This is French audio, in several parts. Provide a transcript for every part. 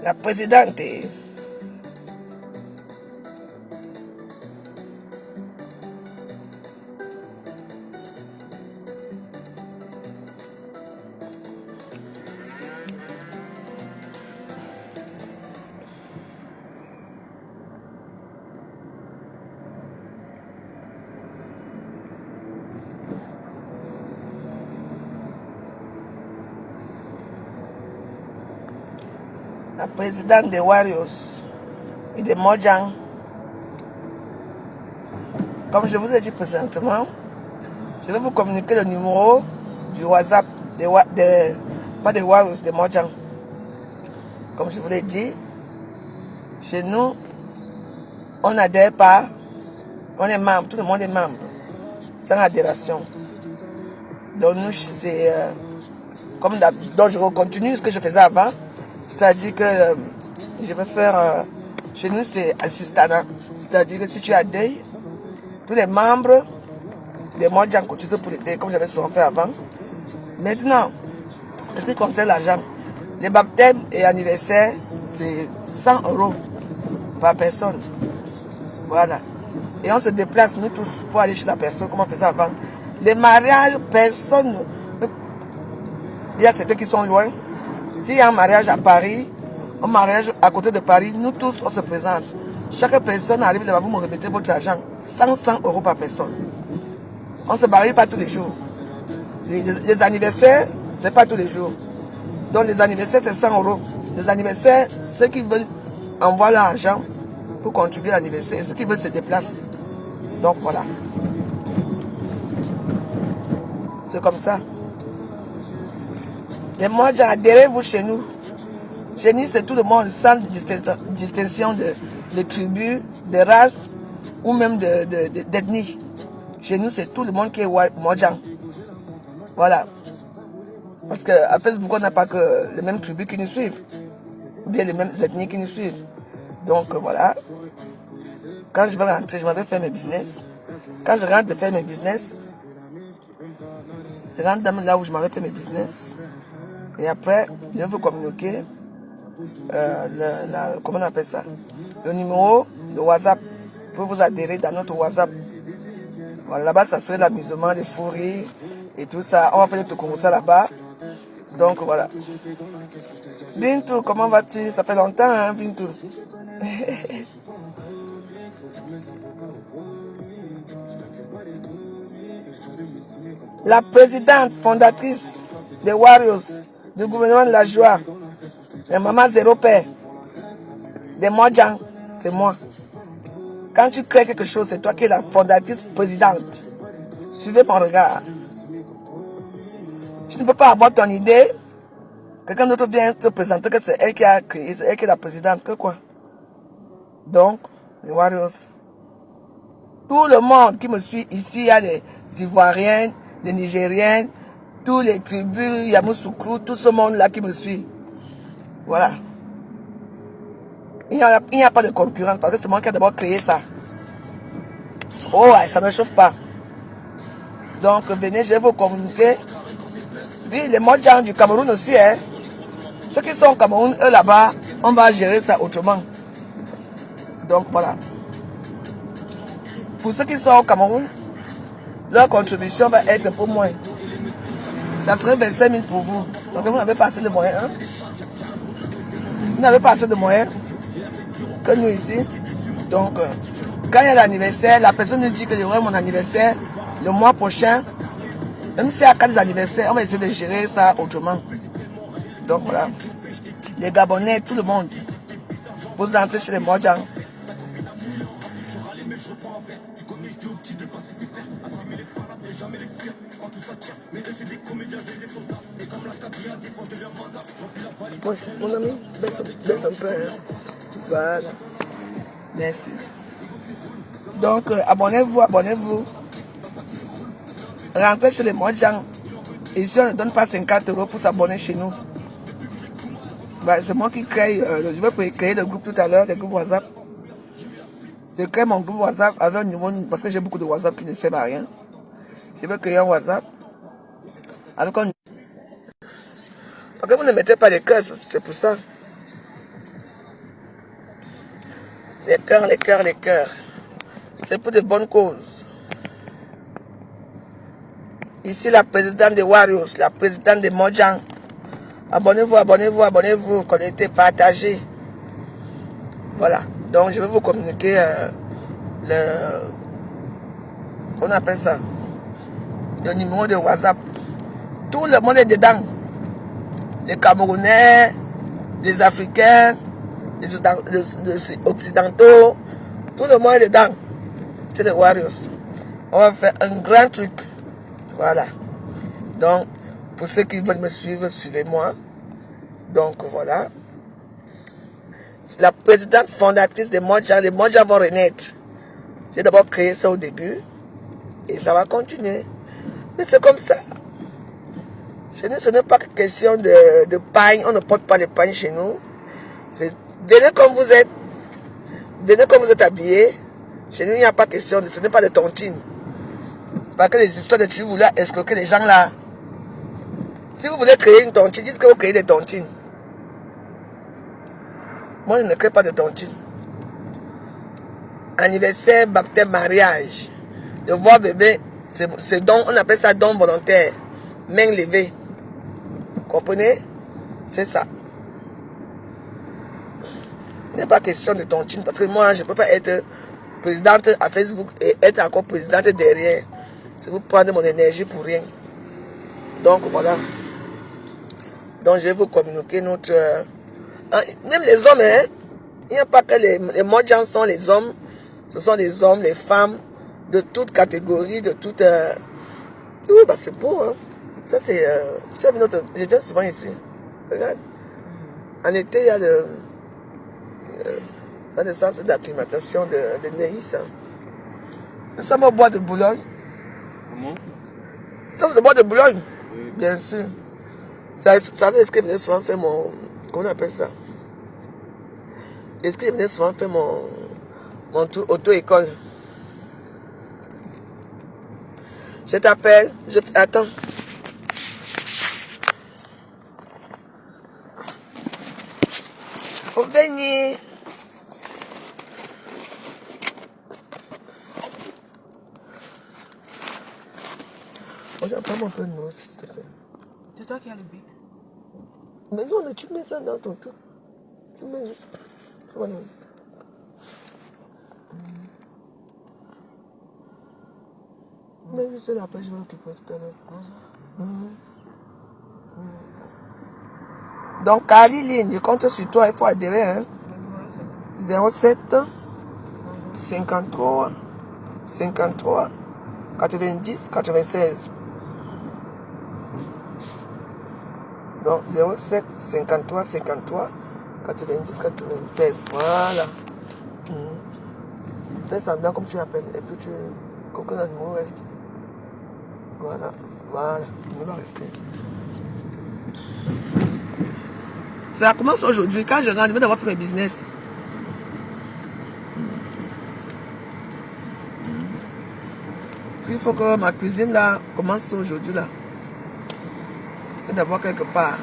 La présidente. La présidente des Warriors et des Mojang. Comme je vous ai dit présentement, je vais vous communiquer le numéro du WhatsApp pas des Warriors, des Mojang. Comme je vous l'ai dit, chez nous, on n'adhère pas, on est membre, tout le monde est membre, sans adhération. Donc nous, c'est comme d'habitude, donc je continue ce que je faisais avant, c'est-à-dire que je vais faire, chez nous c'est assistana, c'est-à-dire que si tu adhères, tous les membres des Mojang cotisent pour l'aider, comme j'avais souvent fait avant. Maintenant, ce qui concerne l'argent, les baptêmes et anniversaires, c'est 100 € par personne. Voilà. Et on se déplace, nous tous, pour aller chez la personne, comme on faisait avant. Les mariages, personne. Il y a certains qui sont loin. S'il y a un mariage à Paris, un mariage à côté de Paris, nous tous, on se présente. Chaque personne arrive là-bas, vous me remettez votre argent. 100 € par personne. On ne se marie pas tous les jours. Les anniversaires, c'est pas tous les jours. Donc les anniversaires, c'est 100 €. Les anniversaires, ceux qui veulent envoient l'argent pour contribuer à l'anniversaire. Ceux qui veulent se déplacent. Donc voilà. C'est comme ça. Et moi, j'ai adhéré-vous chez nous. Chez nous, c'est tout le monde, sans distinction de tribus, de races ou même d'ethnie. Chez nous, c'est tout le monde qui est Mojang. Voilà. Parce qu'à Facebook, on n'a pas que les mêmes tribus qui nous suivent. Ou bien les mêmes ethnies qui nous suivent. Donc voilà. Quand je vais rentrer, je m'avais fait mes business. Quand je rentre de faire mes business, je rentre dans là où je m'avais fait mes business. Et après, je vais vous communiquer comment on appelle ça, le numéro de WhatsApp pour vous adhérer dans notre WhatsApp. Voilà, là-bas, ça serait l'amusement, les fous rires et tout ça. On va faire tout comme ça là-bas. Donc voilà. Bintou, comment vas-tu? Ça fait longtemps, hein, Bintou? La présidente fondatrice des Warriors, du gouvernement de la joie, la maman zéro père, des Mojang, c'est moi. Quand tu crées quelque chose, c'est toi qui es la fondatrice présidente. Suivez mon regard. Tu ne peux pas avoir ton idée. Quelqu'un d'autre vient te présenter que c'est elle qui a créé, c'est elle qui est la présidente. Que quoi? Donc, les Warriors. Tout le monde qui me suit ici, il y a les Ivoiriens, les Nigériens, tous les tribus, Yamoussoukro, tout ce monde-là qui me suit. Voilà. Il n'y a pas de concurrence parce que c'est moi qui ai d'abord créé ça. Oh, ça ne me chauffe pas. Donc, venez, je vais vous communiquer. Oui, les Mojang du Cameroun aussi, hein. Ceux qui sont au Cameroun, eux là-bas, on va gérer ça autrement. Donc, voilà. Pour ceux qui sont au Cameroun, leur contribution va être pour moins. Ça serait 25 000 pour vous. Donc, vous n'avez pas assez de moyens. Hein? Vous n'avez pas assez de moyens que nous ici. Donc, quand il y a l'anniversaire, la personne nous dit que j'aurai mon anniversaire le mois prochain. Même s'il y a 4 anniversaires, on va essayer de gérer ça autrement. Donc, voilà. Les Gabonais, tout le monde. Vous entrez chez les Mojang. Mon ami, baisse un peu. Hein. Voilà. Merci. Donc, abonnez-vous, abonnez-vous. Rentrez chez les Mojang. Et si on ne donne pas 50 € pour s'abonner chez nous, bah, c'est moi qui crée, je vais créer le groupe tout à l'heure, le groupe WhatsApp. Je crée mon groupe WhatsApp avec un numéro, parce que j'ai beaucoup de WhatsApp qui ne servent à rien. Je vais créer un WhatsApp avec un... Parce que vous ne mettez pas les cœurs, c'est pour ça. Les cœurs, les cœurs, les cœurs. C'est pour de bonnes causes. Ici, la présidente des Warriors, la présidente des Mojang. Abonnez-vous, abonnez-vous, abonnez-vous. Connectez, partagez. Voilà. Donc, je vais vous communiquer on appelle ça le numéro de WhatsApp. Tout le monde est dedans. Les Camerounais, les Africains, les Occidentaux. Tout le monde est dedans. C'est les Warriors. On va faire un grand truc. Voilà. Donc, pour ceux qui veulent me suivre, suivez-moi. Donc, voilà. C'est la présidente fondatrice des Mojang. Les Mojang vont renaître. J'ai d'abord créé ça au début. Et ça va continuer. Mais c'est comme ça. Chez nous, ce n'est pas question de pagne. On ne porte pas les pagnes chez nous. C'est venez comme vous êtes. Venez comme vous êtes habillés. Chez nous, il n'y a pas question ce n'est pas de tontine. Parce que les histoires de tu voulais escroquer les gens là. Si vous voulez créer une tontine, dites que vous créez des tontines. Moi, je ne crée pas de tontine. Anniversaire, baptême, mariage. De voir bébé, c'est don, on appelle ça don volontaire. Main levée. Comprenez? C'est ça. Il n'est pas question de tontine parce que moi, je ne peux pas être présidente à Facebook et être encore présidente derrière. C'est vous prendre mon énergie pour rien. Donc voilà. Donc je vais vous communiquer notre... même les hommes, hein. Il n'y a pas que les Mojang sont les hommes. Ce sont les hommes, les femmes, de toute catégorie, de toute... bah c'est beau, hein. Ça c'est... je viens souvent ici. Regarde. En été, il y a dans le centre d'acclimatation de Neis. Hein. Nous sommes au bois de Boulogne. Comment? Ça, c'est le bois de Boulogne. Oui. Bien sûr. Ça ce que venait souvent faire mon... Comment on appelle ça? Est-ce que venait souvent faire mon auto-école? Je t'appelle. Attends. Faut venir. Moi, j'apprends un peu de nous, s'il te plaît. C'est toi qui as le bic. Mais non, mais tu mets ça dans ton truc. Tu mets juste. Voilà. Mais juste là, après, je vais l'occuper tout à l'heure. Donc, Aliline, je compte sur toi, il faut adhérer. Hein? 07 53 53 90 96. Donc 07 53 53 90 96. Voilà. Fais semblant comme tu appelles. Et puis comme que le numéro reste. Voilà. Voilà. Il va rester. Ça commence aujourd'hui. Quand je rentre, je vais d'abord faire mes business. Parce qu'il faut que ma cuisine là commence aujourd'hui là. Je vais d'abord quelque part.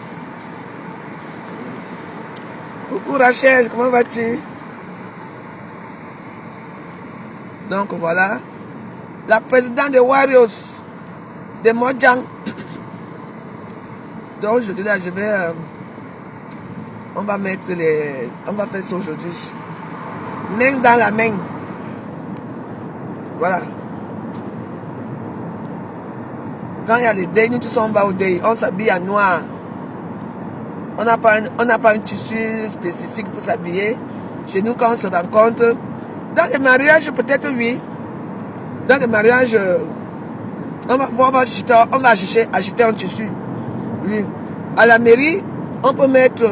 Coucou Rachel, comment vas-tu? Donc voilà. La présidente des Warriors, de Mojang. Donc aujourd'hui là, je vais... on va mettre les... On va faire ça aujourd'hui. Main dans la main. Voilà. Quand il y a les deuils, nous tous on va au deuil. On s'habille en noir. On n'a pas un tissu spécifique pour s'habiller. Chez nous, quand on se rencontre, dans les mariages, peut-être oui. Dans les mariages, on va acheter un tissu. Oui. À la mairie, on peut mettre...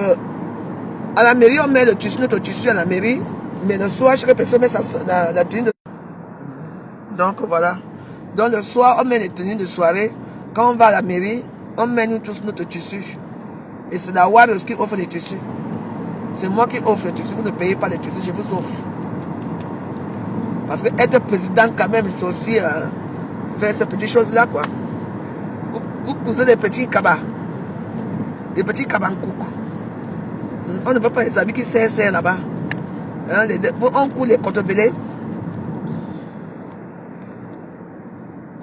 à la mairie, on met notre tissu à la mairie. Mais le soir, chaque personne met la tenue de... Donc voilà. Donc le soir, on met les tenues de soirée. Quand on va à la mairie, on met nous tous notre tissu. Et c'est la Warriors qui offre les tissus. C'est moi qui offre les tissus. Vous ne payez pas les tissus, je vous offre. Parce que être président quand même, c'est aussi faire ces petites choses-là, quoi. Vous cousez des petits cabas. Des petits cabancouk. On ne veut pas les habits qui serrent là-bas. Hein, on coule les cotobelés.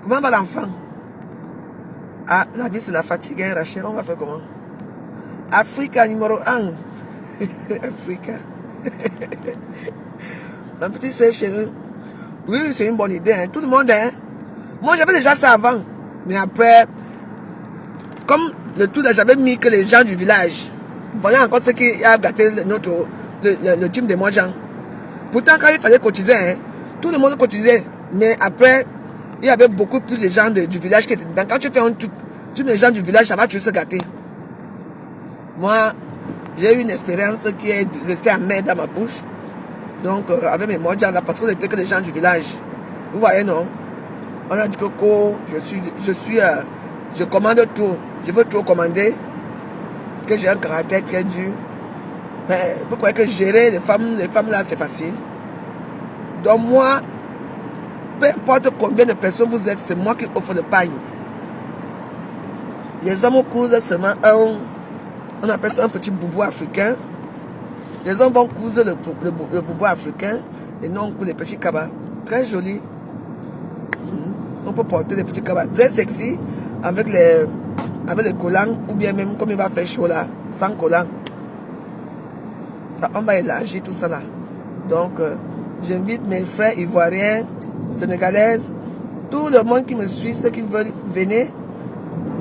Comment va l'enfant? Ah, la vie c'est la fatigue, hein, Rachel, on va faire comment? Africa numéro 1. Africa. Ma petite sœur chérie. Oui, c'est une bonne idée, hein. Tout le monde, hein. Moi, j'avais déjà ça avant. Mais après, comme le tout, j'avais mis que les gens du village. Voilà encore ce qui a gâté le team de moi, gens. Pourtant, quand il fallait cotiser, hein, tout le monde cotisait. Mais après, il y avait beaucoup plus de gens du village qui étaient dedans. Quand tu fais un truc, tous les gens du village, ça va toujours se gâter. Moi, j'ai eu une expérience qui est restée amère dans ma bouche. Donc, avec mes mojas là, parce qu'on n'était que des gens du village. Vous voyez, non? On a dit que je commande tout. Je veux tout commander. Que j'ai un caractère très dur. Mais vous croyez que gérer les femmes là, c'est facile? Donc, moi, peu importe combien de personnes vous êtes, c'est moi qui offre le pain. Les hommes cousent seulement on appelle ça un petit boubou africain. Les hommes vont coudre le boubou africain et nous on coud les petits cabas. Très joli. On peut porter les petits cabas très sexy avec les collants ou bien même comme il va faire chaud là, sans collant. Ça, on va élargir tout ça là. Donc, j'invite mes frères ivoiriens, sénégalaises, tout le monde qui me suit, ceux qui veulent venir.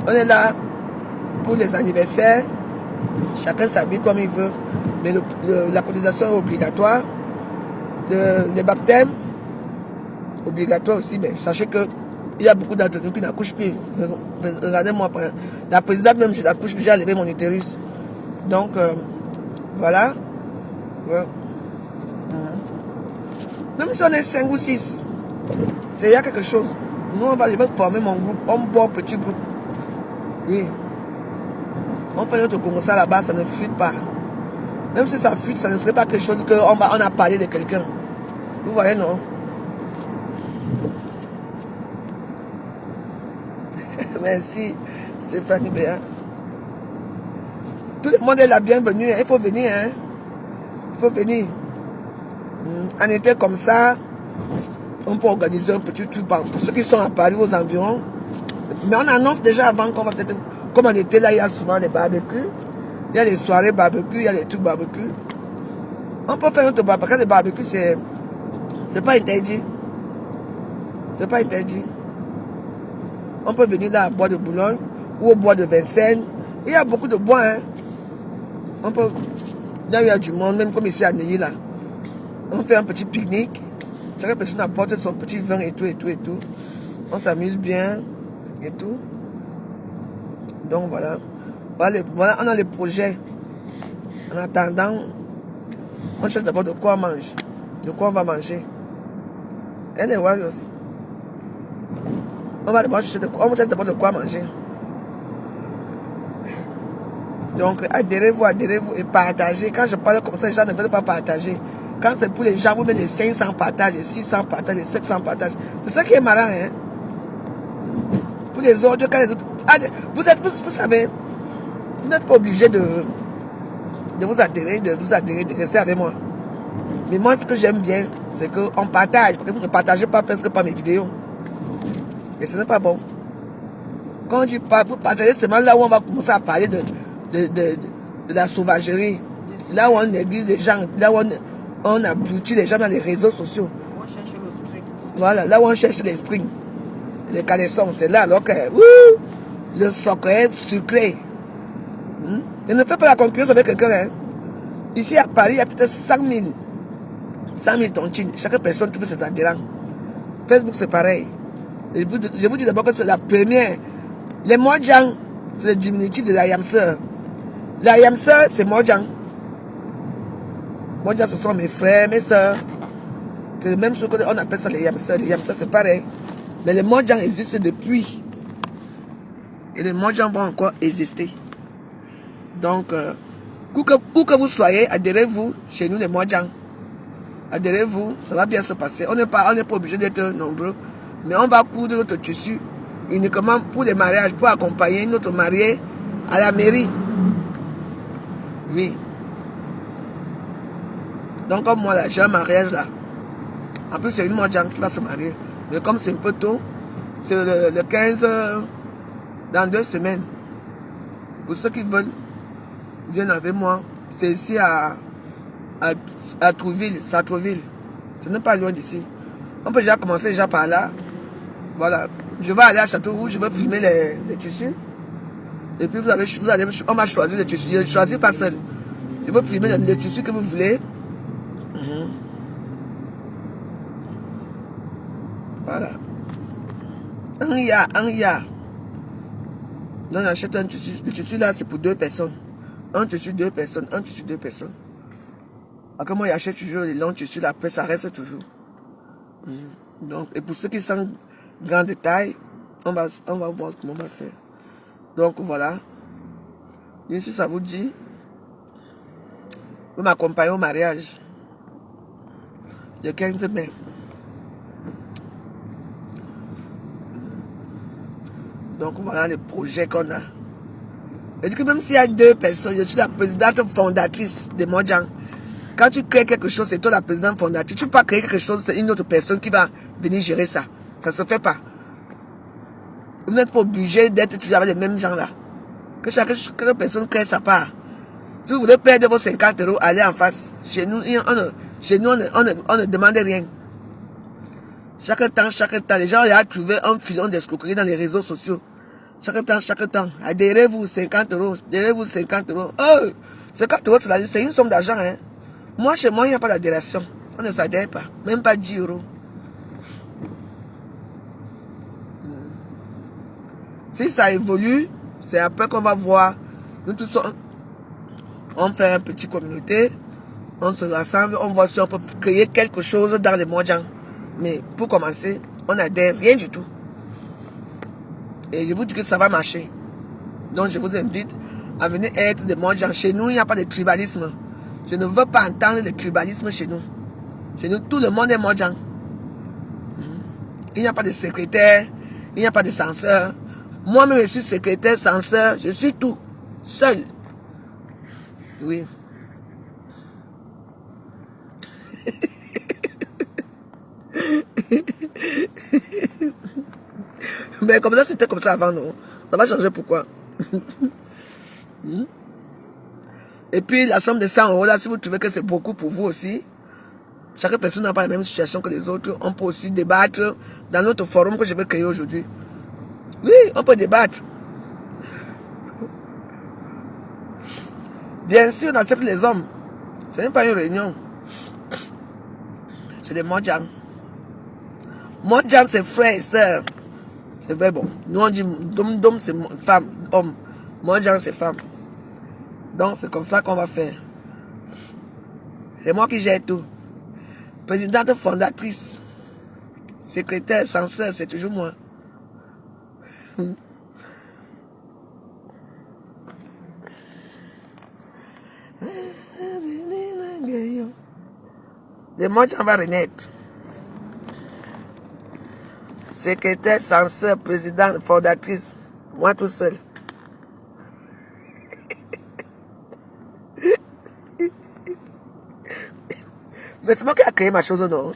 On est là pour les anniversaires. Chacun s'habille comme il veut. Mais la cotisation est obligatoire. Les baptêmes, obligatoire aussi. Mais sachez qu'il y a beaucoup d'entre nous qui n'accouchent plus. Regardez-moi, la présidente même, je l'accouche, j'ai enlevé mon utérus. Donc, voilà. Ouais. Même si on est 5 ou 6, il y a quelque chose. Nous, je vais former mon groupe, un bon petit groupe. Oui. On fait notre Congo ça là-bas, ça ne fuite pas. Même si ça fuite, ça ne serait pas quelque chose qu'on a parlé de quelqu'un. Vous voyez, non? Merci, Stéphanie Béa. Tout le monde est la bienvenue, hein. Il faut venir, hein. Il faut venir. En été comme ça, on peut organiser un petit truc pour ceux qui sont à Paris, aux environs. Mais on annonce déjà avant qu'on va peut-être... Comme en été, là, il y a souvent les barbecues. Il y a les soirées barbecue, il y a les trucs barbecue. On peut faire notre barbecue. Quand les barbecues, c'est pas interdit. C'est pas interdit. On peut venir là à Bois de Boulogne ou au Bois de Vincennes. Il y a beaucoup de bois, hein. On peut... Là, il y a du monde, même comme ici à Neuilly, là. On fait un petit pique-nique. Chaque personne apporte son petit vin et tout, et tout, et tout. On s'amuse bien et tout. Donc voilà. Voilà, on a les projets. En attendant, on cherche d'abord de quoi on mange. De quoi on va manger. Et les Warriors. On cherche d'abord de quoi manger. Donc adhérez-vous et partagez. Quand je parle comme ça, les gens ne veulent pas partager. Quand c'est pour les gens, vous mettez les 500 partages, les 600 partages, les 700 partages. C'est ça qui est marrant, hein. Pour les autres, quand les autres... Vous savez, vous n'êtes pas obligé de vous adhérer, de rester avec moi. Mais moi, ce que j'aime bien, c'est qu'on partage. Parce que vous ne partagez pas presque pas mes vidéos. Et ce n'est pas bon. Quand je parle, vous partagez seulement là où on va commencer à parler de la sauvagerie. Là où on néglige les gens, là où on abrutit les gens dans les réseaux sociaux. On cherche le string. Voilà, là où on cherche les strings, les caleçons, c'est là alors que le secret sucré. Et ne fais pas la concurrence avec quelqu'un. Hein. Ici à Paris, il y a peut-être 100 000 tontines. Chaque personne trouve ses adhérents. Facebook, c'est pareil. Je vous dis d'abord que c'est la première. Les Mojang, c'est le diminutif de la Yamseur. La Yamseur, c'est Mojang. Mojang, ce sont mes frères, mes soeurs. C'est le même chose qu'on appelle ça les Yamseur. Les Yamseur, c'est pareil. Mais les Mojang existent depuis. Et les Mojang vont encore exister. Donc, où que vous soyez, adhérez-vous chez nous les Mojang. Adhérez-vous, ça va bien se passer. On n'est pas obligé d'être nombreux. Mais on va coudre notre tissu uniquement pour les mariages, pour accompagner notre marié à la mairie. Oui. Donc comme moi là, j'ai un mariage là. En plus c'est une Mojang qui va se marier. Mais comme c'est un peu tôt, c'est le 15 dans 2 semaines. Pour ceux qui veulent, viennent avec moi. C'est ici à Trouville, Sartreville. Ce n'est pas loin d'ici. On peut déjà commencer déjà par là. Voilà. Je vais aller à Châteauroux, je vais filmer les tissus. Et puis on va choisir les tissus. Je ne choisis pas seul. Je vais filmer les tissus que vous voulez. Voilà. Un ya. Donc j'achète un tissu. Le tissu là, c'est pour 2 personnes. Un tissu, 2 personnes. Un tissu, 2 personnes. Après moi, j'achète toujours les longs tissus. Après, ça reste toujours. Donc, et pour ceux qui sont grand détail, on va voir comment on va faire. Donc voilà. Et si ça vous dit, vous m'accompagnez au mariage. Le 15 mai. Donc voilà les projets qu'on a. Et que même s'il y a 2 personnes, je suis la présidente fondatrice de Mojang. Quand tu crées quelque chose, c'est toi la présidente fondatrice. Tu ne peux pas créer quelque chose, c'est une autre personne qui va venir gérer ça. Ça ne se fait pas. Vous n'êtes pas obligé d'être toujours avec les mêmes gens là. Que chaque personne crée sa part. Si vous voulez perdre vos 50 €, allez en face. Chez nous, on ne demande rien. Chaque temps, les gens ont trouvé un filon d'escroquerie dans les réseaux sociaux. Chaque temps. Adhérez-vous 50 €. Adhérez-vous 50 €. Oh, 50 €, c'est une somme d'argent. Hein. Moi, chez moi, il n'y a pas d'adhération. On ne s'adhère pas. Même pas 10 €. Si ça évolue, c'est après qu'on va voir. Nous tous, on fait une petite communauté. On se rassemble. On voit si on peut créer quelque chose dans les Mojang. Mais pour commencer, on n'adhère rien du tout. Et je vous dis que ça va marcher. Donc je vous invite à venir être des Mojang. Chez nous, il n'y a pas de tribalisme. Je ne veux pas entendre le tribalisme chez nous. Chez nous, tout le monde est Mojang. Il n'y a pas de secrétaire. Il n'y a pas de censeur. Moi-même, je suis secrétaire, censeur. Je suis tout. Seul. Oui. Mais comme ça, c'était comme ça avant, non? Ça va changer pourquoi? Et puis, la somme de 100 € là, si vous trouvez que c'est beaucoup pour vous aussi, chaque personne n'a pas la même situation que les autres. On peut aussi débattre dans notre forum que je vais créer aujourd'hui. Oui, on peut débattre. Bien sûr, on accepte les hommes. Ce n'est pas une réunion. C'est des Mojang. Mojang, c'est frère et soeur. C'est vrai, bon. Nous, on dit dom, c'est femme, homme. Mojang, c'est femme. Donc, c'est comme ça qu'on va faire. C'est moi qui gère tout. Présidente fondatrice. Secrétaire, censeur, c'est toujours moi. Les Mojang va renaître. Secrétaire, censeur, présidente, fondatrice. Moi tout seul. Mais c'est moi qui a créé ma chose, non?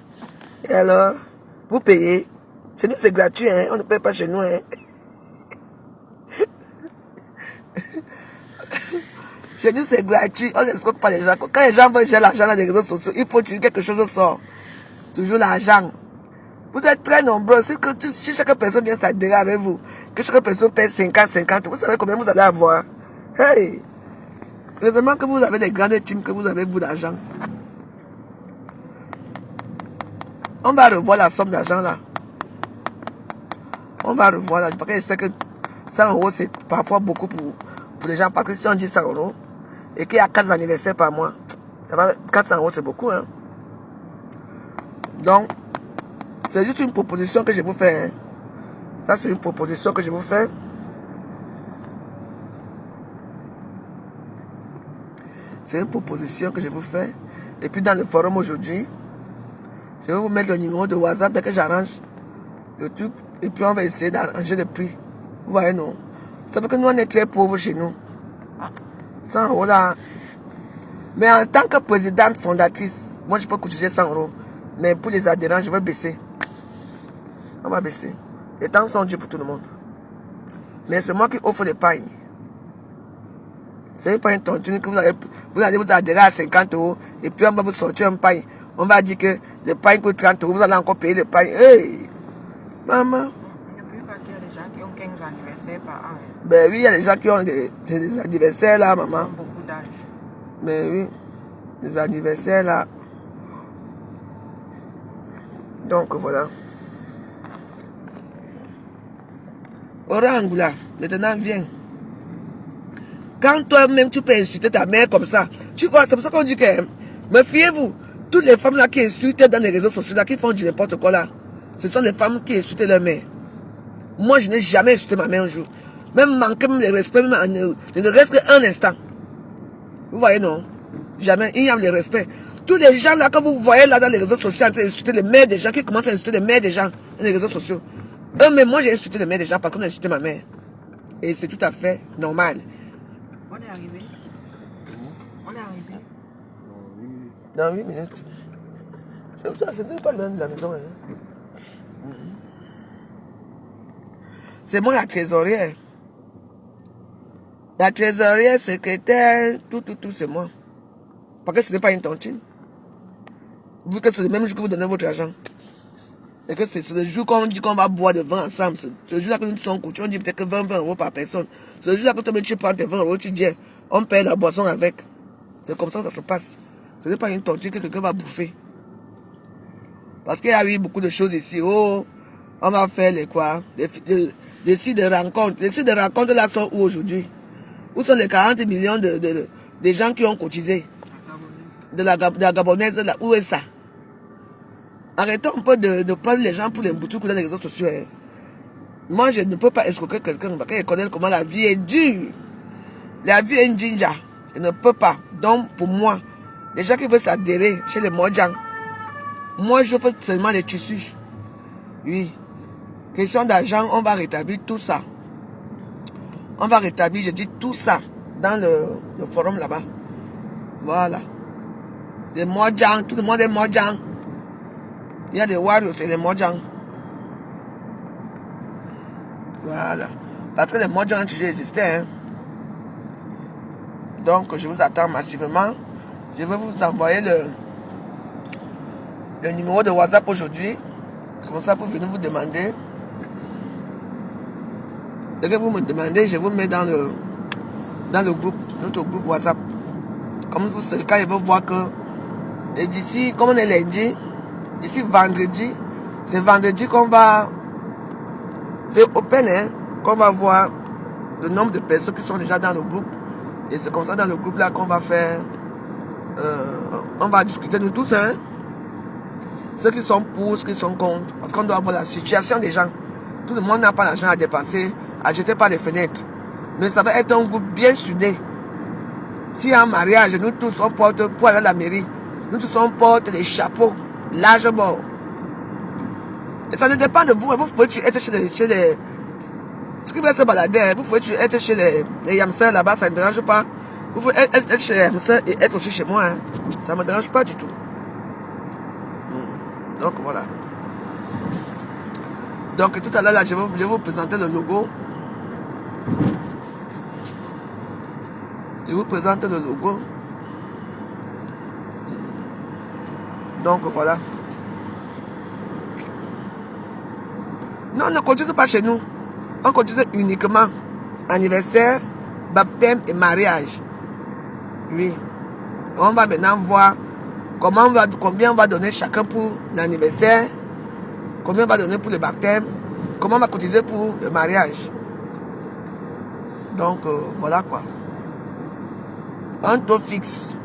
Et alors, vous payez. Chez nous, c'est gratuit, hein? On ne paye pas chez nous, hein? Chez nous, c'est gratuit. On ne escroque pas les gens. Quand les gens veulent gérer l'argent dans les réseaux sociaux, il faut que quelque chose sort. Toujours l'argent. Vous êtes très nombreux. Si chaque personne vient s'adhérer avec vous, que chaque personne paye 50, vous savez combien vous allez avoir. Hey! Heureusement que vous avez des grandes teams, que vous avez vous d'argent. On va revoir la somme d'argent là. On va revoir là. Parce que je sais que 100 € c'est parfois beaucoup pour les gens. Parce que si on dit 100 € et qu'il y a 4 anniversaires par mois, 400 € c'est beaucoup. Hein? Donc, c'est juste une proposition que je vous fais. Hein. Ça, c'est une proposition que je vous fais. C'est une proposition que je vous fais. Et puis dans le forum aujourd'hui, je vais vous mettre le numéro de WhatsApp dès que j'arrange le truc. Et puis on va essayer d'arranger le prix. Vous voyez, non? Ça veut que nous, on est très pauvres chez nous. 100 € là, Mais en tant que présidente fondatrice, moi je peux cotiser 100 euros. Mais pour les adhérents, je vais baisser. On va baisser. Les temps sont durs pour tout le monde. Mais c'est moi qui offre l'épargne. C'est pas une tontine que vous allez vous adhérer à 50 euros et puis on va vous sortir un pain. On va dire que l'épargne coûte 30 euros, vous allez encore payer l'épargne. Hey! Maman! Il y a des gens qui ont 15 anniversaires par an. Ben oui, il y a des gens qui ont des anniversaires là, maman. Beaucoup d'âge. Mais oui, les anniversaires là. Donc voilà. Orang là, maintenant viens. Quand toi-même tu peux insulter ta mère comme ça, tu vois, c'est pour ça qu'on dit que, me fiez-vous, toutes les femmes là qui insultent dans les réseaux sociaux là, qui font du n'importe quoi là, ce sont les femmes qui insultent leur mère. Moi, je n'ai jamais insulté ma mère un jour. Même manquer le respect, même ne reste qu'un instant. Vous voyez, non? Jamais, il y a le respect. Tous les gens là que vous voyez là dans les réseaux sociaux, en train d'insulter les mères des gens, qui commencent à insulter les mères des gens dans les réseaux sociaux. Eux-mêmes, moi j'ai insulté les mères des gens parce qu'on a insulté ma mère. Et c'est tout à fait normal. On est arrivé. On est arrivé. Dans 8 minutes. C'est pas loin de la maison. Hein. C'est moi la trésorière. La trésorière, secrétaire, tout, c'est moi. Parce que ce n'est pas une tontine. Vu que c'est le même jour que vous donnez votre argent. Et que c'est le jour qu'on dit qu'on va boire de vin ensemble. C'est le jour-là que nous sommes coutus, on dit peut-être que 20 euros par personne. C'est le jour-là que tu prends tes 20 euros, tu dis, on paye la boisson avec. C'est comme ça que ça se passe. Ce n'est pas une tontine que quelqu'un va bouffer. Parce qu'il y a eu beaucoup de choses ici. Oh, on va faire les quoi? Des sites de rencontres. Les sites de rencontres là sont où aujourd'hui? Où sont les 40 millions de gens qui ont cotisé? De la Gabonaise là, où est ça? Arrêtons un peu de prendre les gens pour les boutons dans les réseaux sociaux. Moi, je ne peux pas escroquer quelqu'un parce qu'il connaît comment la vie est dure. La vie est une jinja. Je ne peux pas. Donc, pour moi, les gens qui veulent s'adhérer chez les Mojang, moi, je fais seulement les tissus. Oui. Question d'argent, on va rétablir tout ça. On va rétablir, je dis tout ça, dans le forum là-bas. Voilà. Les Mojang, tout le monde est Mojang. Il y a des Warriors et les Mojang. Voilà. Parce que les Mojang ont toujours existé. Hein. Donc, je vous attends massivement. Je vais vous envoyer le numéro de WhatsApp aujourd'hui. Comme ça, pour venir vous demander. Dès que vous me demandez, je vous mets dans le groupe, notre groupe WhatsApp. Comme vous savez, quand je veux voir que. Et d'ici, comme on est lundi, d'ici vendredi, c'est vendredi qu'on va. C'est open, hein, qu'on va voir le nombre de personnes qui sont déjà dans le groupe. Et c'est comme ça dans le groupe là qu'on va faire. On va discuter nous tous, hein. Ceux qui sont pour, ceux qui sont contre. Parce qu'on doit voir la situation des gens. Tout le monde n'a pas l'argent à dépenser, à jeter par les fenêtres. Mais ça va être un groupe bien soudé. S'il y a un mariage, nous tous on porte pour aller à la mairie. Nous tous on porte les chapeaux largement. Et ça ne dépend de vous. Vous pouvez être chez les ce qui va se balader, vous pouvez être chez les Yamsers là-bas, ça ne me dérange pas. Vous pouvez être chez les Yamsers et être aussi chez moi. Hein. Ça ne me dérange pas du tout. Donc voilà. Donc tout à l'heure, là, je vais vous présenter le logo. Je vous présente le logo. Donc voilà. Non, on ne cotise pas chez nous. On cotise uniquement anniversaire, baptême et mariage. Oui. On va maintenant voir combien on va donner chacun pour l'anniversaire, combien on va donner pour le baptême, comment on va cotiser pour le mariage. Donc voilà quoi. Un taux fixe.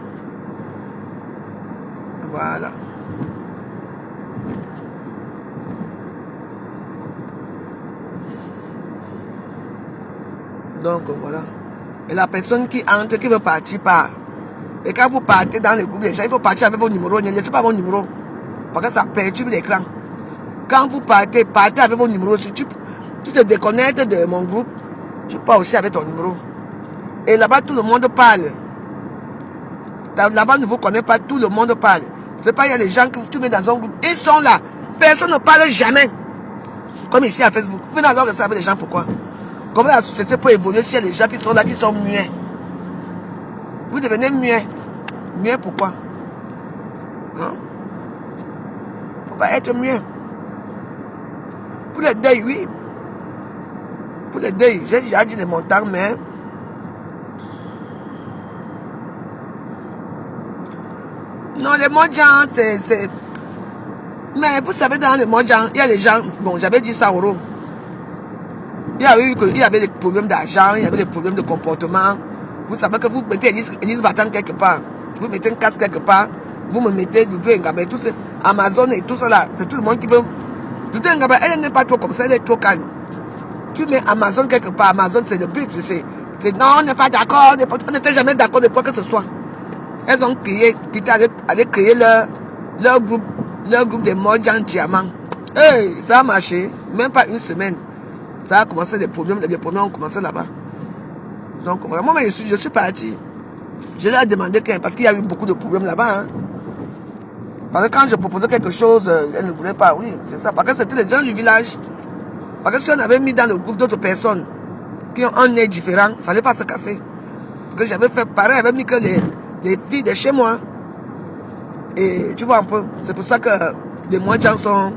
Voilà. Donc voilà. Et la personne qui entre, qui veut partir, part. Et quand vous partez dans le groupe des gens, il faut partir avec vos numéros. Ne laissez pas vos numéros. Parce que ça perturbe l'écran. Quand vous partez, partez avec vos numéros. Si tu te déconnectes de mon groupe, tu pars aussi avec ton numéro. Et là-bas, tout le monde parle. Là-bas, ne vous connaît pas, tout le monde parle. C'est pas, il y a les gens que tu mets dans un groupe, ils sont là. Personne ne parle jamais. Comme ici à Facebook. Vous venez alors rester avec les gens, pourquoi? Comment la société peut évoluer s'il y a les gens qui sont là, qui sont muets? Vous devenez muet. Muet pourquoi? Non? Faut pas être muet. Pour les deuils, oui. Pour les deuils, j'ai déjà dit les montagnes, mais... Non, les mondiaux, c'est... Mais vous savez, dans les mondiaux, il y a les gens... Bon, j'avais dit ça au Rome. Il y avait des problèmes d'argent, il y avait des problèmes de comportement. Vous savez que vous mettez Elise Vatan quelque part. Vous mettez un casque quelque part. Vous me mettez Doudou Ngabé, tout ça. Amazon et tout ça là. C'est tout le monde qui veut... Doudou Ngabé, elle n'est pas trop comme ça, elle est trop calme. Tu mets Amazon quelque part. Amazon, c'est le but. C'est non, on n'est pas d'accord. On n'était jamais d'accord de quoi que ce soit. Elles ont créé, allaient créer leur groupe de Mordian Diamant. Hey, ça a marché. Même pas une semaine. Ça a commencé, les problèmes ont commencé là-bas. Donc vraiment, je suis parti. Je leur ai demandé parce qu'il y a eu beaucoup de problèmes là-bas. Hein. Parce que quand je proposais quelque chose, elle ne voulait pas. Oui, c'est ça. Parce que c'était les gens du village. Parce que si on avait mis dans le groupe d'autres personnes qui ont un nez différent, ça n'allait pas se casser. Parce que j'avais fait pareil, j'avais mis que les filles de chez moi. Et tu vois un peu, c'est pour ça que les gens sont...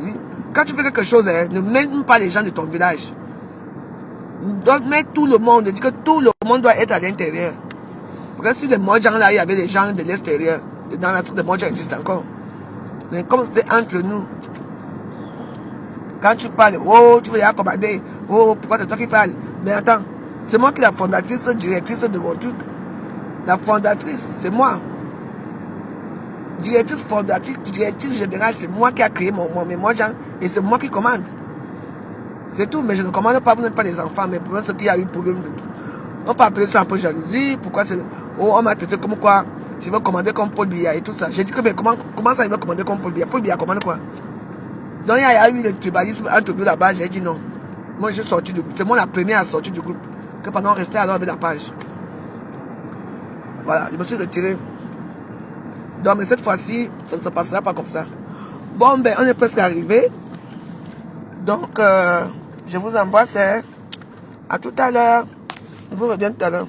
Oui. Quand tu fais quelque chose, ne mets pas les gens de ton village. Donc mets tout le monde, dis que tout le monde doit être à l'intérieur. Parce que si les gens là, il y avait des gens de l'extérieur, dans la suite, les gens existent encore. Mais comme c'était entre nous, quand tu parles, oh, tu veux y accommoder, oh, pourquoi c'est toi qui parles? Mais attends, c'est moi qui est la fondatrice, directrice de mon truc. La fondatrice, c'est moi. Directrice fondatrice, directrice générale, c'est moi qui a créé mes gens et c'est moi qui commande. C'est tout, mais je ne commande pas, vous n'êtes pas des enfants, mais pour ce qu'il y a eu problème. On peut appeler ça un peu jalousie, pourquoi c'est... Oh, on m'a traité comme quoi, je veux commander comme Paul Biya et tout ça. J'ai dit que, mais comment ça, il veut commander comme Paul Biya? Paul Biya commande quoi? Donc il y a eu le tribalisme entre nous là-bas, j'ai dit non. Moi, je suis sorti du groupe. C'est moi la première à sortir du groupe. Que pendant on restait alors avec la page. Voilà, je me suis retiré. Donc, mais cette fois-ci, ça ne se passera pas comme ça. Bon, ben, on est presque arrivé. Donc, je vous embrasse. À tout à l'heure. Je vous reviens tout à l'heure.